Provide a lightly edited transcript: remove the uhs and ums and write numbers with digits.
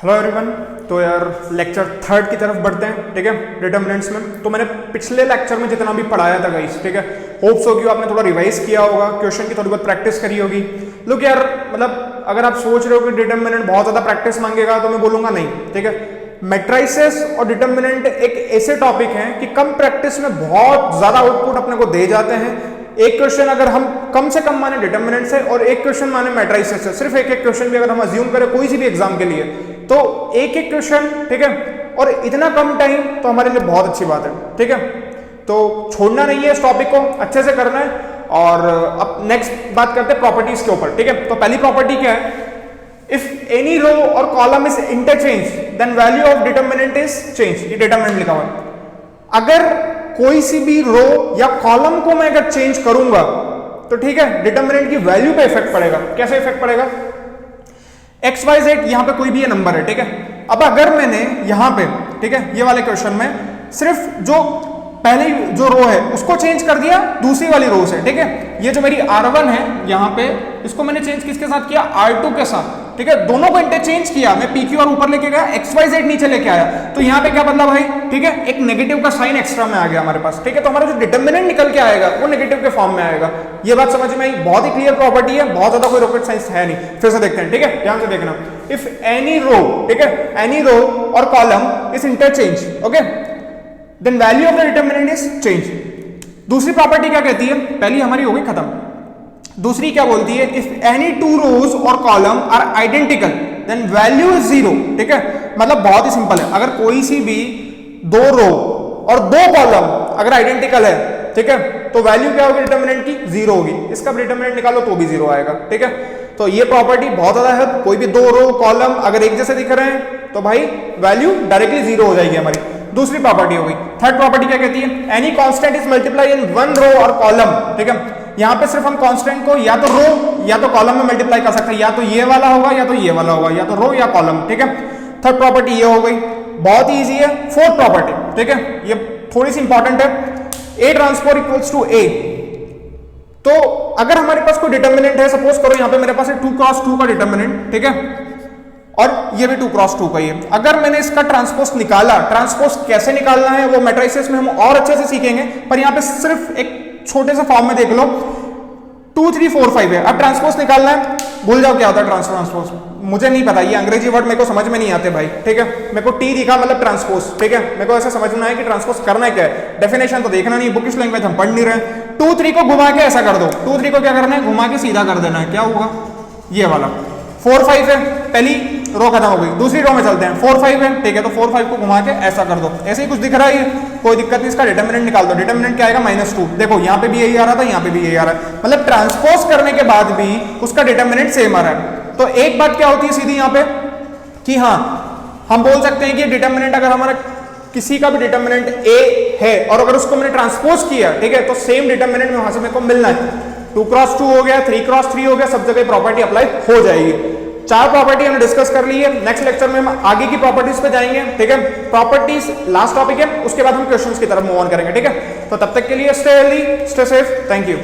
Hello everyone. तो यार lecture third की तरफ बढ़ते हैं, ठीक है, डिटर्मिनेंट्स में। तो मैंने पिछले लेक्चर में जितना भी पढ़ाया था गाइस, ठीक है, होप्स होगी आपने थोड़ा रिवाइज किया होगा, क्वेश्चन की थोड़ी बहुत प्रैक्टिस करी होगी। लुक यार, मतलब अगर आप सोच रहे हो कि डिटर्मिनेंट बहुत ज्यादा प्रैक्टिस मांगेगा तो मैं बोलूंगा नहीं, ठीक है। मैट्रिसेस और डिटर्मिनेंट एक ऐसे टॉपिक हैं कि कम प्रैक्टिस में बहुत ज्यादा आउटपुट अपने को दे जाते हैं। एक क्वेश्चन अगर हम कम से कम माने डिटर्मिनेंट से और एक क्वेश्चन माने मैट्रिसेस से, सिर्फ एक एक क्वेश्चन भी अगर हम अज्यूम करें कोई सी भी एग्जाम के लिए, तो एक एक क्वेश्चन, ठीक है, और इतना कम टाइम तो हमारे लिए बहुत अच्छी बात है, ठीक है। तो छोड़ना नहीं है इस टॉपिक को, अच्छे से करना है। और अब नेक्स्ट बात करते हैं प्रॉपर्टीज के ऊपर, ठीक है। तो पहली प्रॉपर्टी क्या है? इफ एनी रो और column is interchange then value of determinant is change. ये डिटर्मिनेंट लिखा हुआ है। अगर कोई सी भी रो या कॉलम को मैं अगर चेंज करूंगा तो ठीक है, डिटर्मिनेंट की वैल्यू पे इफेक्ट पड़ेगा। कैसे इफेक्ट पड़ेगा? एक्स वाई जेड यहां पे कोई भी नंबर है, ठीक है। अब अगर मैंने यहां पे, ठीक है, ये वाले क्वेश्चन में सिर्फ जो पहले जो रो है उसको चेंज कर दिया दूसरी वाली रो से, ठीक है। ये जो मेरी R1 है यहां पे, इसको मैंने चेंज किसके साथ किया? R2 के साथ, ठीक है। दोनों को इंटरचेंज किया, मैं PQ ऊपर लेके गया, XYZ नीचे लेके आया, तो यहां पे क्या बदला भाई? ठीक है, एक नेगेटिव का साइन एक्स्ट्रा में आ गया हमारे पास, ठीक है। तो हमारा जो डिटर्मिनेंट निकल के आएगा वो नेगेटिव के फॉर्म में आएगा। ये बात समझ में आई? बहुत ही क्लियर प्रॉपर्टी है, बहुत ज्यादा कोई रॉकेट साइंस है नहीं। फिर से देखते हैं, ठीक है, ध्यान से देखना। इफ एनी रो, ठीक है, एनी रो और column is interchange, okay, then value of the determinant is change. दूसरी प्रॉपर्टी क्या कहती है? पहली हमारी हो गई खत्म। दूसरी क्या बोलती है? इफ एनी टू रोज और column are identical then value is zero, ठीक है। मतलब बहुत ही सिंपल है, अगर कोई सी भी दो रो और दो कॉलम अगर आइडेंटिकल है, ठीक है, तो वैल्यू क्या होगी डिटर्मिनेंट की? जीरो होगी। इसका डिटर्मिनेंट निकालो तो भी जीरो आएगा, ठीक है। तो ये प्रॉपर्टी बहुत ज्यादा है। कोई भी दो रो कॉलम अगर एक जैसे दिख रहे हैं तो भाई वैल्यू डायरेक्टली जीरो हो जाएगी हमारी। दूसरी प्रॉपर्टी हो गई। थर्ड प्रॉपर्टी क्या कहती है? Any constant is multiply in one row और कॉलम, ठीक है। यहां पे सिर्फ हम कांस्टेंट को या तो रो या तो कॉलम में मल्टीप्लाई कर सकते हैं, या तो ये वाला होगा या तो ये वाला होगा, या तो रो या कॉलम, ठीक है। थर्ड प्रॉपर्टी ये हो गई, बहुत ही ईजी है। फोर्थ प्रॉपर्टी, ठीक है, ये थोड़ी सी इंपॉर्टेंट है। ए ट्रांसपोज इक्वल्स टू ए। तो अगर हमारे पास कोई डिटर्मिनेंट है, सपोज करो यहां पे मेरे पास है 2x2 का डिटर्मिनेंट, ठीक है, और ये भी 2x2 का ही है। अगर मैंने इसका ट्रांसपोज निकाला, ट्रांसपोज कैसे निकालना है वो मैट्रिसेस में हम और अच्छे से सीखेंगे, पर यहां पे सिर्फ एक छोटे से फॉर्म में देख लो, 2 3 4 5 है। अब ट्रांसपोज निकालना है, भूल जाओ क्या होता है ट्रांसपोज, मुझे नहीं पता, ये अंग्रेजी वर्ड मेरे को समझ में नहीं आते भाई, ठीक है। मेरे को टी दिखा मतलब ट्रांसपोज, ठीक है, मेरे को ऐसा समझना है कि ट्रांसपोज करना है क्या है। डेफिनेशन तो देखना नहीं, बुकिश लैंग्वेज हम पढ़ नहीं रहे। 2 3 को घुमा के ऐसा कर दो, 2 3 को क्या करना है? घुमा के सीधा कर देना है। क्या होगा? ये वाला 4 5 है, पहली रो खत्म हो गई। दूसरी रो में चलते हैं, 4 5 है, ठीक है, तो 4 5 को घुमा के ऐसा कर दो। ऐसे ही कुछ दिख रहा है, कोई दिक्कत नहीं। इसका डिटर्मिनेंट निकाल दो। डिटर्मिनेंट क्या आएगा? -2। देखो यहाँ पे भी यही आ रहा था, यहाँ पे भी यही आ रहा है, मतलब ट्रांसपोज करने के बाद भी उसका डिटर्मिनेंट सेम आ रहा है। तो एक बात क्या होती है सीधी यहाँ पे कि हाँ, हम बोल सकते हैं कि डिटर्मिनेंट अगर हमारा किसी का भी डिटर्मिनेंट ए है और अगर उसको मैंने ट्रांसपोज किया, ठीक है, तो सेम डिटर्मिनेंट में वहां से मेरे को मिलना है। 2x2 हो गया, 3x3 हो गया, सब जगह प्रॉपर्टी अप्लाई हो जाएगी। 4 प्रॉपर्टी हमने डिस्कस कर ली है। नेक्स्ट लेक्चर में हम आगे की प्रॉपर्टीज पे जाएंगे, ठीक है। प्रॉपर्टीज लास्ट टॉपिक है, उसके बाद हम क्वेश्चंस की तरफ मूव ऑन करेंगे, ठीक है। तो तब तक के लिए stay healthy, stay safe, thank you.